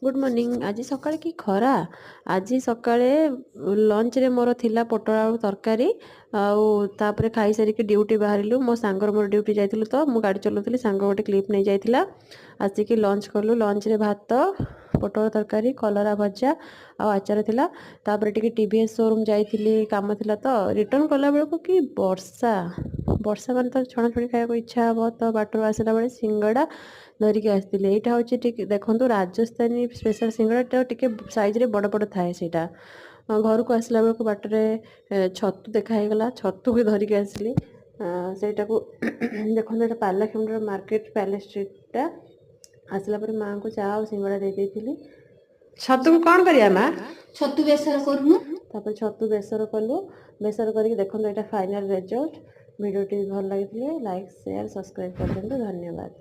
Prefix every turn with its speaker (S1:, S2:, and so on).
S1: Good morning. आज सकाळे कि खरा। आज सकाळे लंच रे मोर थिला पोटल आलू तरकारी आउे खाई सारिक ड्यूटी बाहरिलु। मो सांगर मोर ड्यूटी जाइलु तो मु गाड़ी चलाउली। सांग गोटे क्लिप नहीं जाइला। आसिक लंच कलु। लंच रे भात पोटल तरकारी कलरा भजा आचार थिला। तापर टिके टीवीएस शोरूम जाइली काम थिला तो रिटर्न कला बेलू कि वर्षा वर्षा मान तो छणाछुणी खाया इच्छा हम तो बाटर आसला बेले सिंगड़ा धरिकी आसती। यहाँ हूँ देखो राजस्थानी स्पेशल सिंगड़ा टे साइज रे बड़ बड़ थाए से घर को आसला बेलू बाटरे छतु देखाईगला। छतु भी धरिकी आसली सेटा को देखो ये पारलाखेमुंडा मार्केट पैलेस स्ट्रीटा आसला पर माँ को चा और सिंगड़ा दे देती। छतु को कौन करिया माँ?
S2: छतु बेसर करूँ।
S1: तापर छतु बेसर कलु। बेसर करके देखो ये फाइनल रिजल्ट। वीडियो टी भल लगी लाइक शेयर सब्सक्राइब कर दिंतु। धन्यवाद।